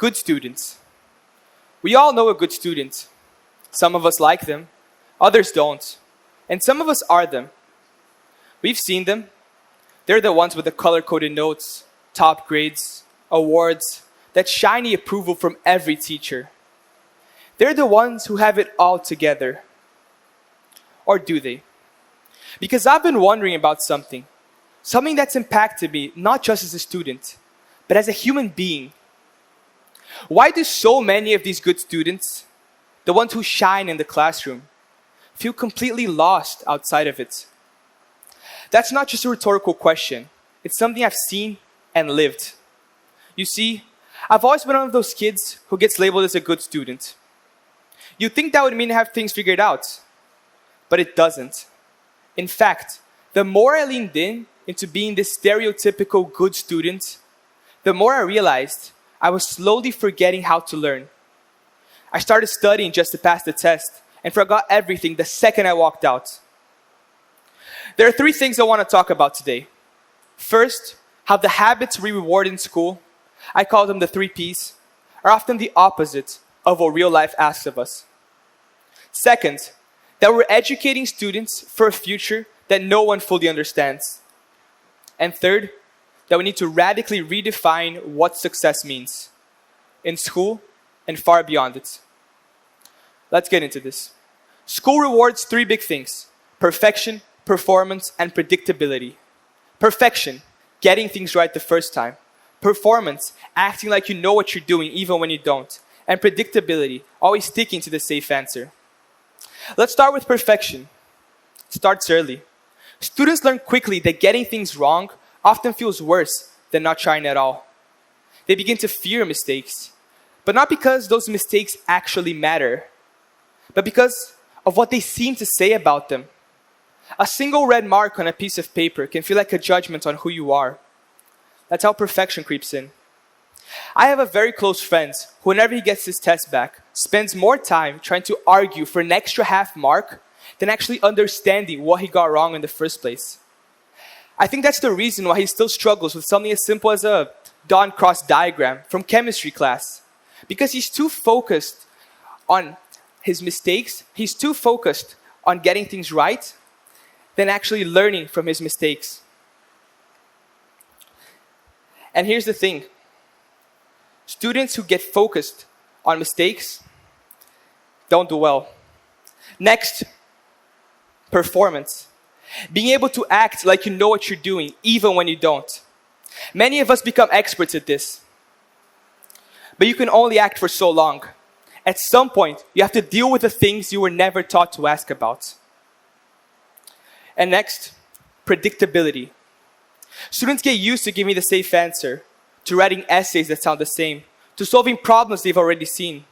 Good students. We all know a good student. Some of us like them, others don't. And some of us are them. We've seen them. They're the ones with the color-coded notes, top grades, awards, that shiny approval from every teacher. They're the ones who have it all together. Or do they? Because I've been wondering about something that's impacted me not just as a student, but as a human being. Why do so many of these good students, the ones who shine in the classroom, feel completely lost outside of it? That's not just a rhetorical question. It's something I've seen and lived. You see, I've always been one of those kids who gets labeled as a good student. You'd think that would mean I have things figured out, but it doesn't. In fact, the more I leaned into being this stereotypical good student, the more I realized I was slowly forgetting how to learn. I started studying just to pass the test and forgot everything the second I walked out. There are 3 things I want to talk about today. First, how the habits we reward in school, I call them the 3 Ps, are often the opposite of what real life asks of us. Second, that we're educating students for a future that no one fully understands. And third, that we need to radically redefine what success means in school and far beyond it. Let's get into this. School rewards 3 big things: perfection, performance, and predictability. Perfection, getting things right the first time. Performance, acting like you know what you're doing even when you don't. And predictability, always sticking to the safe answer. Let's start with perfection. It starts early. Students learn quickly that getting things wrong often feels worse than not trying at all. They begin to fear mistakes, but not because those mistakes actually matter, but because of what they seem to say about them. A single red mark on a piece of paper can feel like a judgment on who you are. That's how perfection creeps in. I have a very close friend who, whenever he gets his test back, spends more time trying to argue for an extra half mark than actually understanding what he got wrong in the first place. I think that's the reason why he still struggles with something as simple as a dot cross diagram from chemistry class. Because he's too focused on his mistakes, he's too focused on getting things right than actually learning from his mistakes. And here's the thing. Students who get focused on mistakes don't do well. Next, performance. Being able to act like you know what you're doing, even when you don't. Many of us become experts at this. But you can only act for so long. At some point, you have to deal with the things you were never taught to ask about. And next, predictability. Students get used to giving the safe answer, to writing essays that sound the same, to solving problems they've already seen.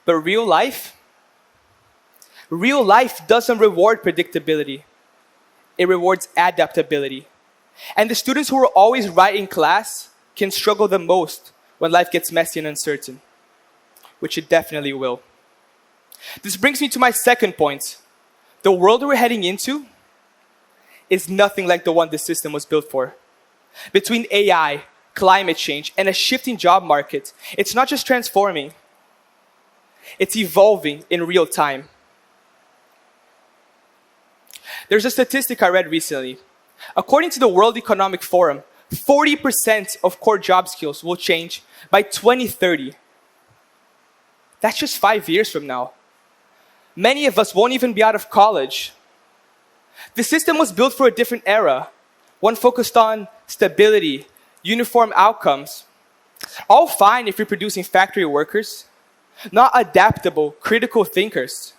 But real life doesn't reward predictability. It rewards adaptability. And the students who are always right in class can struggle the most when life gets messy and uncertain, which it definitely will. This brings me to my second point. The world we're heading into is nothing like the one this system was built for. Between AI, climate change, and a shifting job market, it's not just transforming, it's evolving in real time. There's a statistic I read recently. According to the World Economic Forum, 40% of core job skills will change by 2030. That's just 5 years from now. Many of us won't even be out of college. The system was built for a different era, one focused on stability, uniform outcomes. All fine if you're producing factory workers, not adaptable, critical thinkers.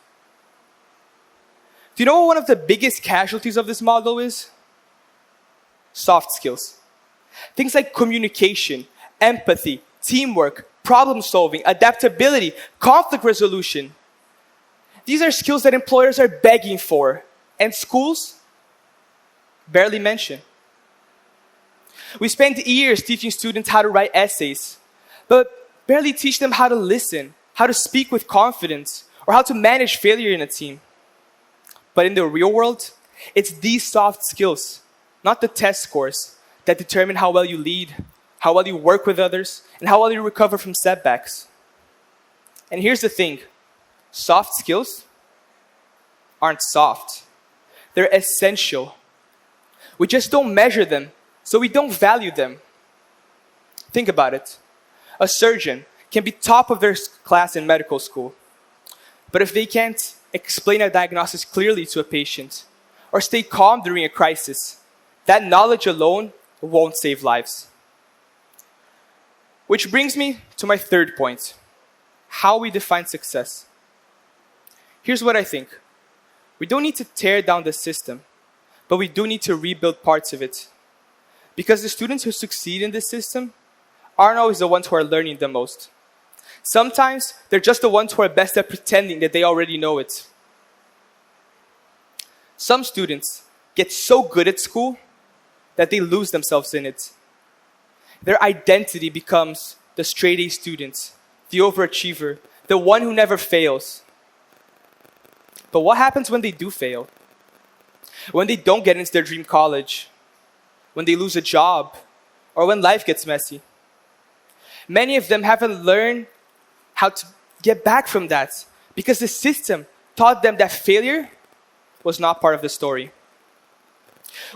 Do you know what one of the biggest casualties of this model is? Soft skills. Things like communication, empathy, teamwork, problem solving, adaptability, conflict resolution. These are skills that employers are begging for, and schools barely mention. We spend years teaching students how to write essays, but barely teach them how to listen, how to speak with confidence, or how to manage failure in a team. But in the real world, it's these soft skills, not the test scores, that determine how well you lead, how well you work with others, and how well you recover from setbacks. And here's the thing, soft skills aren't soft. They're essential. We just don't measure them, so we don't value them. Think about it. A surgeon can be top of their class in medical school, but if they can't explain a diagnosis clearly to a patient or stay calm during a crisis, that knowledge alone won't save lives. Which brings me to my third point, how we define success. Here's what I think. We don't need to tear down the system, but we do need to rebuild parts of it. Because the students who succeed in this system aren't always the ones who are learning the most. Sometimes they're just the ones who are best at pretending that they already know it. Some students get so good at school that they lose themselves in it. Their identity becomes the straight A student, the overachiever, the one who never fails. But what happens when they do fail? When they don't get into their dream college? When they lose a job? Or when life gets messy? Many of them haven't learned how to get back from that because the system taught them that failure was not part of the story.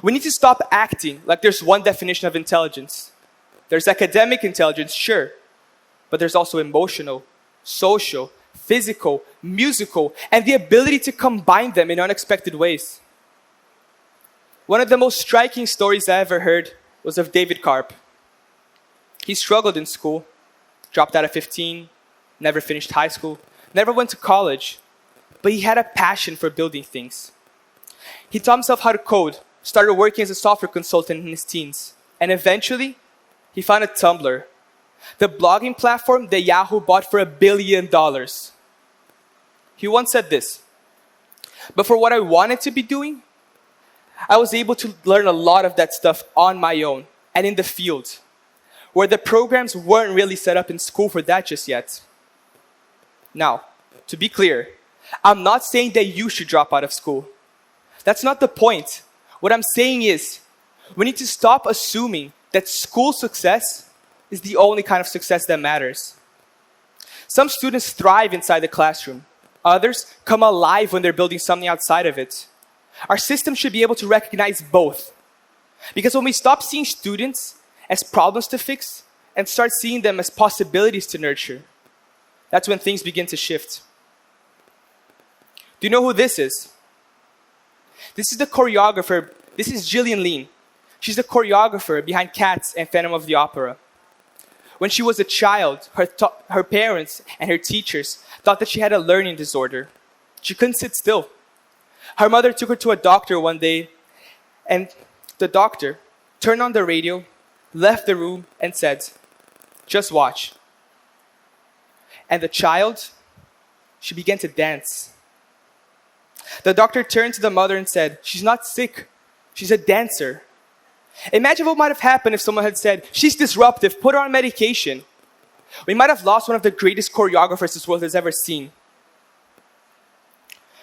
We need to stop acting like there's one definition of intelligence. There's academic intelligence, sure, but there's also emotional, social, physical, musical, and the ability to combine them in unexpected ways. One of the most striking stories I ever heard was of David Karp. He struggled in school, dropped out at 15, never finished high school, never went to college, but he had a passion for building things. He taught himself how to code, started working as a software consultant in his teens, and eventually, he found a Tumblr, the blogging platform that Yahoo bought for $1 billion. He once said this, "But for what I wanted to be doing, I was able to learn a lot of that stuff on my own and in the field, where the programs weren't really set up in school for that just yet." Now, to be clear, I'm not saying that you should drop out of school. That's not the point. What I'm saying is, we need to stop assuming that school success is the only kind of success that matters. Some students thrive inside the classroom. Others come alive when they're building something outside of it. Our system should be able to recognize both. Because when we stop seeing students as problems to fix and start seeing them as possibilities to nurture, that's when things begin to shift. Do you know who this is? This is the choreographer. This is Gillian Lean. She's the choreographer behind Cats and Phantom of the Opera. When she was a child, her parents and her teachers thought that she had a learning disorder. She couldn't sit still. Her mother took her to a doctor one day, and the doctor turned on the radio, left the room, and said, "Just watch." And the child, she began to dance. The doctor turned to the mother and said, "She's not sick, she's a dancer." Imagine what might have happened if someone had said, "She's disruptive, put her on medication." We might have lost one of the greatest choreographers this world has ever seen.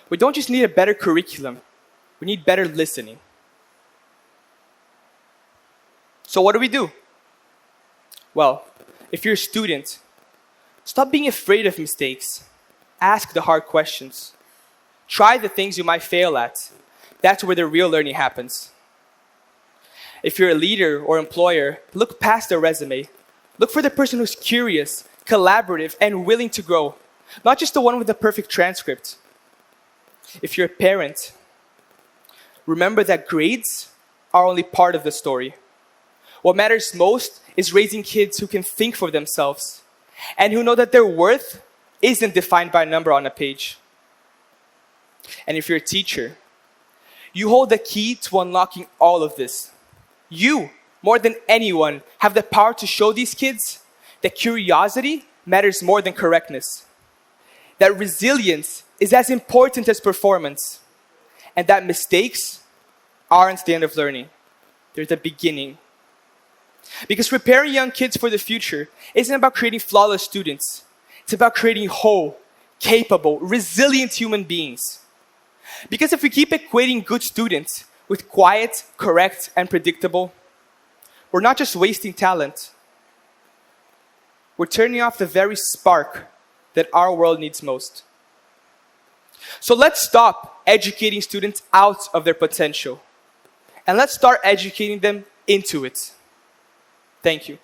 We don't just need a better curriculum, we need better listening. So what do? Well, if you're a student, stop being afraid of mistakes. Ask the hard questions. Try the things you might fail at. That's where the real learning happens. If you're a leader or employer, look past the resume. Look for the person who's curious, collaborative, and willing to grow, not just the one with the perfect transcript. If you're a parent, remember that grades are only part of the story. What matters most is raising kids who can think for themselves and who know that their worth isn't defined by a number on a page. And if you're a teacher, you hold the key to unlocking all of this. You, more than anyone, have the power to show these kids that curiosity matters more than correctness, that resilience is as important as performance, and that mistakes aren't the end of learning. They're the beginning. Because preparing young kids for the future isn't about creating flawless students. It's about creating whole, capable, resilient human beings. Because if we keep equating good students with quiet, correct, and predictable, we're not just wasting talent, we're turning off the very spark that our world needs most. So let's stop educating students out of their potential, and let's start educating them into it. Thank you.